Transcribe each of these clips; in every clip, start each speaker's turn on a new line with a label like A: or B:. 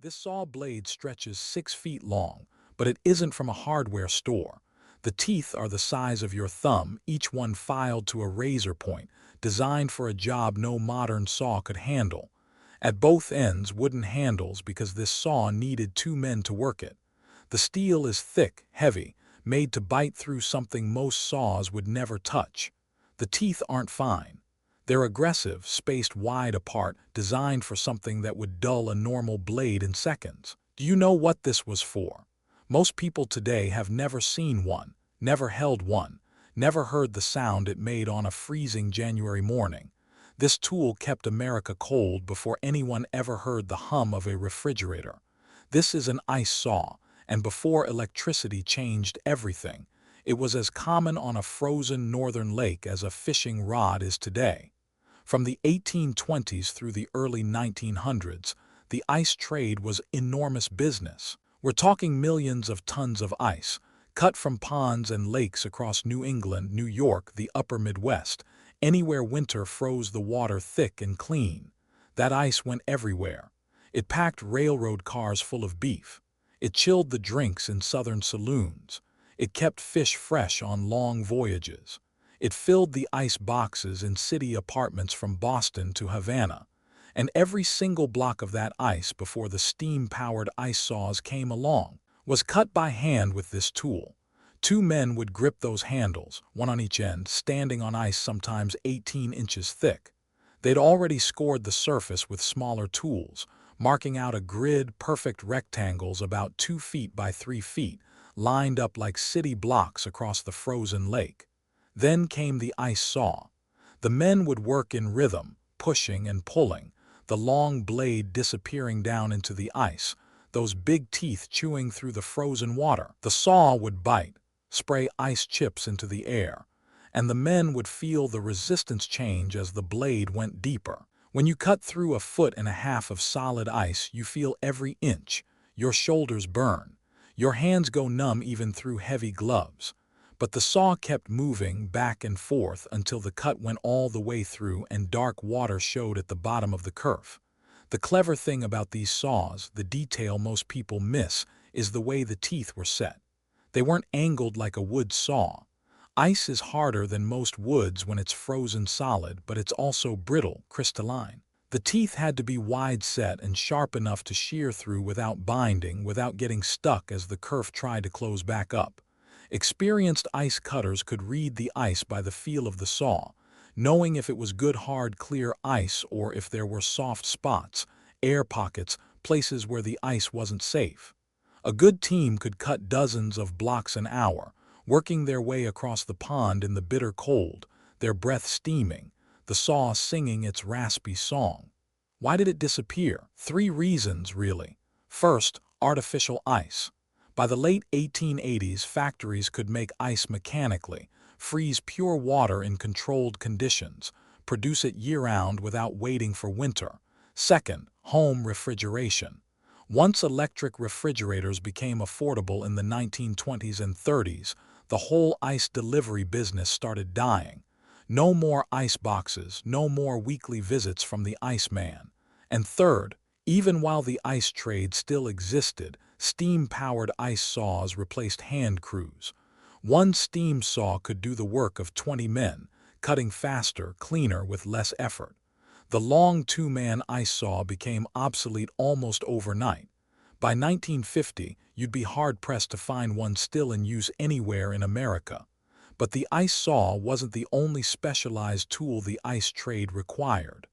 A: This saw blade stretches 6 feet long, but it isn't from a hardware store. The teeth are the size of your thumb, each one filed to a razor point, designed for a job no modern saw could handle. At both ends, wooden handles because this saw needed 2 men to work it. The steel is thick, heavy, made to bite through something most saws would never touch. The teeth aren't fine. They're aggressive, spaced wide apart, designed for something that would dull a normal blade in seconds. Do you know what this was for? Most people today have never seen one, never held one, never heard the sound it made on a freezing January morning. This tool kept America cold before anyone ever heard the hum of a refrigerator. This is an ice saw, and before electricity changed everything, it was as common on a frozen northern lake as a fishing rod is today. From the 1820s through the early 1900s, the ice trade was enormous business. We're talking millions of tons of ice, cut from ponds and lakes across New England, New York, the upper Midwest, anywhere winter froze the water thick and clean. That ice went everywhere. It packed railroad cars full of beef. It chilled the drinks in southern saloons. It kept fish fresh on long voyages. It filled the ice boxes in city apartments from Boston to Havana. And every single block of that ice before the steam-powered ice saws came along was cut by hand with this tool. 2 men would grip those handles, one on each end, standing on ice sometimes 18 inches thick. They'd already scored the surface with smaller tools, marking out a grid, perfect rectangles about 2 feet by 3 feet, lined up like city blocks across the frozen lake. Then came the ice saw. The men would work in rhythm, pushing and pulling, the long blade disappearing down into the ice, those big teeth chewing through the frozen water. The saw would bite, spray ice chips into the air, and the men would feel the resistance change as the blade went deeper. When you cut through 1.5 feet of solid ice, you feel every inch. Your shoulders burn. Your hands go numb even through heavy gloves. But the saw kept moving back and forth until the cut went all the way through and dark water showed at the bottom of the kerf. The clever thing about these saws, the detail most people miss, is the way the teeth were set. They weren't angled like a wood saw. Ice is harder than most woods when it's frozen solid, but it's also brittle, crystalline. The teeth had to be wide set and sharp enough to shear through without binding, without getting stuck as the kerf tried to close back up. Experienced ice cutters could read the ice by the feel of the saw, knowing if it was good hard clear ice or if there were soft spots, air pockets, places where the ice wasn't safe. A good team could cut dozens of blocks an hour, working their way across the pond in the bitter cold, their breath steaming, the saw singing its raspy song. Why did it disappear? 3 reasons, really. First, artificial ice. By the late 1880s, factories could make ice mechanically, freeze pure water in controlled conditions, produce it year-round without waiting for winter. Second, home refrigeration. Once electric refrigerators became affordable in the 1920s and 30s, the whole ice delivery business started dying. No more ice boxes, no more weekly visits from the iceman. And third, even while the ice trade still existed, steam-powered ice saws replaced hand crews. One steam saw could do the work of 20 men, cutting faster, cleaner, with less effort. The long 2-man ice saw became obsolete almost overnight. By 1950, you'd be hard-pressed to find one still in use anywhere in America. But the ice saw wasn't the only specialized tool the ice trade required.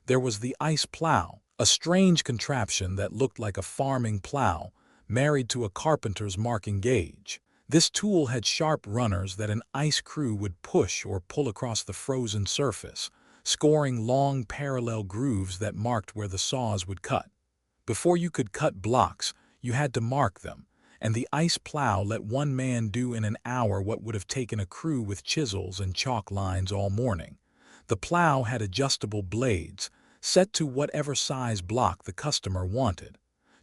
A: There was the ice plow, a strange contraption that looked like a farming plow, married to a carpenter's marking gauge. This tool had sharp runners that an ice crew would push or pull across the frozen surface, scoring long parallel grooves that marked where the saws would cut. Before you could cut blocks, you had to mark them, and the ice plow let 1 man do in an hour what would have taken a crew with chisels and chalk lines all morning. The plow had adjustable blades, set to whatever size block the customer wanted.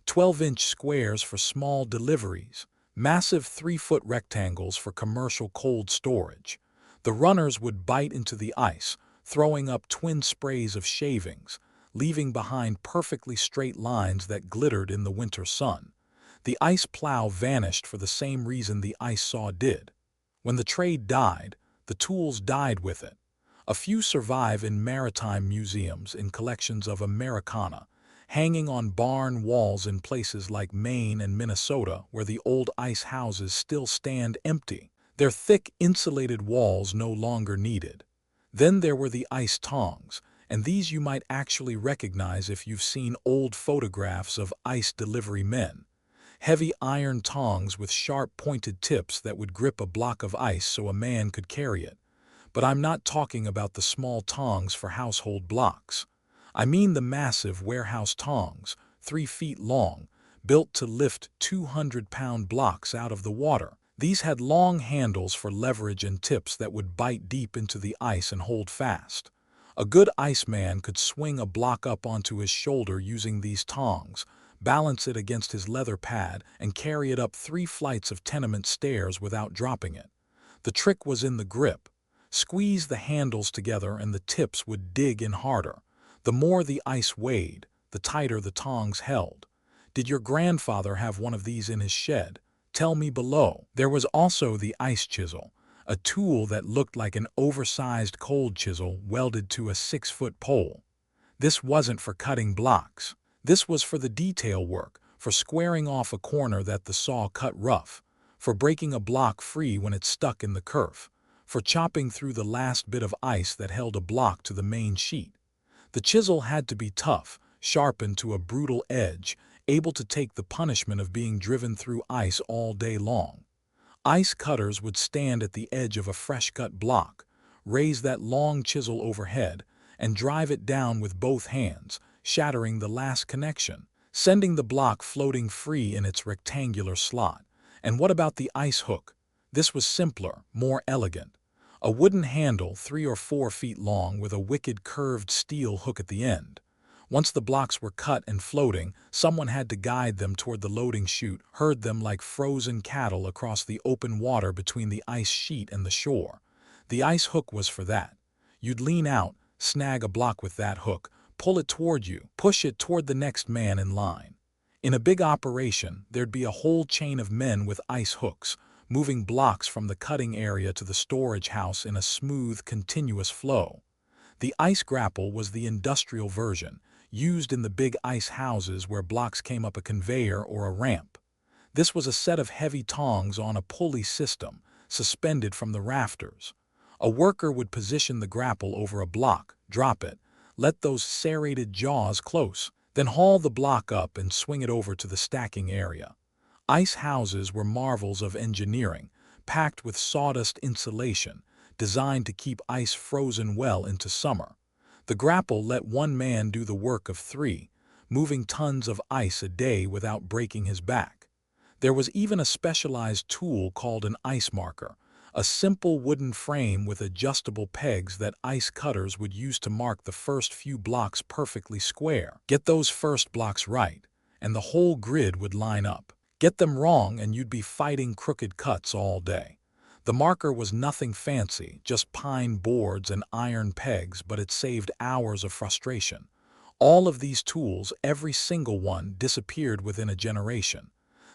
A: 12-inch squares for small deliveries, massive 3-foot rectangles for commercial cold storage. The runners would bite into the ice, throwing up twin sprays of shavings, leaving behind perfectly straight lines that glittered in the winter sun. The ice plow vanished for the same reason the ice saw did. When the trade died, the tools died with it. A few survive in maritime museums in collections of Americana, hanging on barn walls in places like Maine and Minnesota where the old ice houses still stand empty, their thick insulated walls no longer needed. Then there were the ice tongs, and these you might actually recognize if you've seen old photographs of ice delivery men. Heavy iron tongs with sharp pointed tips that would grip a block of ice so a man could carry it. But I'm not talking about the small tongs for household blocks. I mean the massive warehouse tongs, 3 feet long, built to lift 200-pound blocks out of the water. These had long handles for leverage and tips that would bite deep into the ice and hold fast. A good iceman could swing a block up onto his shoulder using these tongs, balance it against his leather pad, and carry it up 3 flights of tenement stairs without dropping it. The trick was in the grip. Squeeze the handles together and the tips would dig in harder. The more the ice weighed, the tighter the tongs held. Did your grandfather have one of these in his shed? Tell me below. There was also the ice chisel, a tool that looked like an oversized cold chisel welded to a 6-foot pole. This wasn't for cutting blocks. This was for the detail work, for squaring off a corner that the saw cut rough, for breaking a block free when it stuck in the kerf, for chopping through the last bit of ice that held a block to the main sheet. The chisel had to be tough, sharpened to a brutal edge, able to take the punishment of being driven through ice all day long. Ice cutters would stand at the edge of a fresh-cut block, raise that long chisel overhead, and drive it down with both hands, shattering the last connection, sending the block floating free in its rectangular slot. And what about the ice hook? This was simpler, more elegant. A wooden handle 3 or 4 feet long with a wicked curved steel hook at the end. Once the blocks were cut and floating, someone had to guide them toward the loading chute, herd them like frozen cattle across the open water between the ice sheet and the shore. The ice hook was for that. You'd lean out, snag a block with that hook, pull it toward you, push it toward the next man in line. In a big operation, there'd be a whole chain of men with ice hooks, moving blocks from the cutting area to the storage house in a smooth, continuous flow. The ice grapple was the industrial version, used in the big ice houses where blocks came up a conveyor or a ramp. This was a set of heavy tongs on a pulley system, suspended from the rafters. A worker would position the grapple over a block, drop it, let those serrated jaws close, then haul the block up and swing it over to the stacking area. Ice houses were marvels of engineering, packed with sawdust insulation, designed to keep ice frozen well into summer. The grapple let one man do the work of 3, moving tons of ice a day without breaking his back. There was even a specialized tool called an ice marker, a simple wooden frame with adjustable pegs that ice cutters would use to mark the first few blocks perfectly square. Get those first blocks right, and the whole grid would line up. Get them wrong and you'd be fighting crooked cuts all day. The marker was nothing fancy, just pine boards and iron pegs, but it saved hours of frustration. All of these tools, every single one, disappeared within a generation.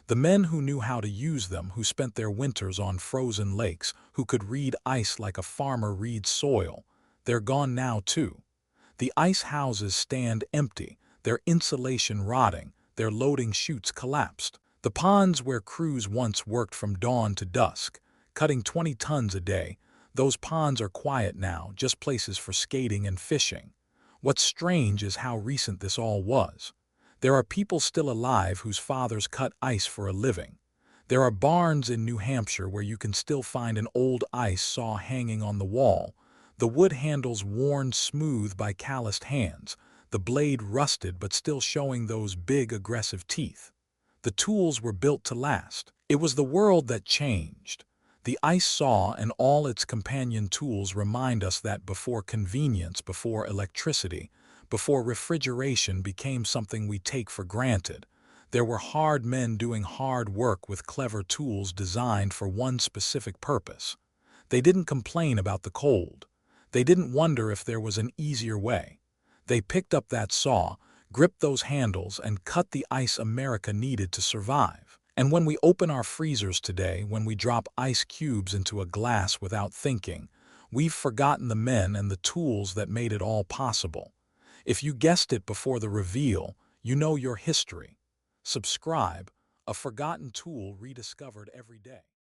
A: The men who knew how to use them, who spent their winters on frozen lakes, who could read ice like a farmer reads soil, they're gone now too. The ice houses stand empty, their insulation rotting, their loading chutes collapsed. The ponds where crews once worked from dawn to dusk, cutting 20 tons a day, those ponds are quiet now, just places for skating and fishing. What's strange is how recent this all was. There are people still alive whose fathers cut ice for a living. There are barns in New Hampshire where you can still find an old ice saw hanging on the wall, the wood handles worn smooth by calloused hands, the blade rusted but still showing those big aggressive teeth. The tools were built to last. It was the world that changed. The ice saw and all its companion tools remind us that before convenience, before electricity, before refrigeration became something we take for granted, there were hard men doing hard work with clever tools designed for one specific purpose. They didn't complain about the cold. They didn't wonder if there was an easier way. They picked up that saw, gripped those handles, and cut the ice America needed to survive. And when we open our freezers today, when we drop ice cubes into a glass without thinking, we've forgotten the men and the tools that made it all possible. If you guessed it before the reveal, you know your history. Subscribe, a forgotten tool rediscovered every day.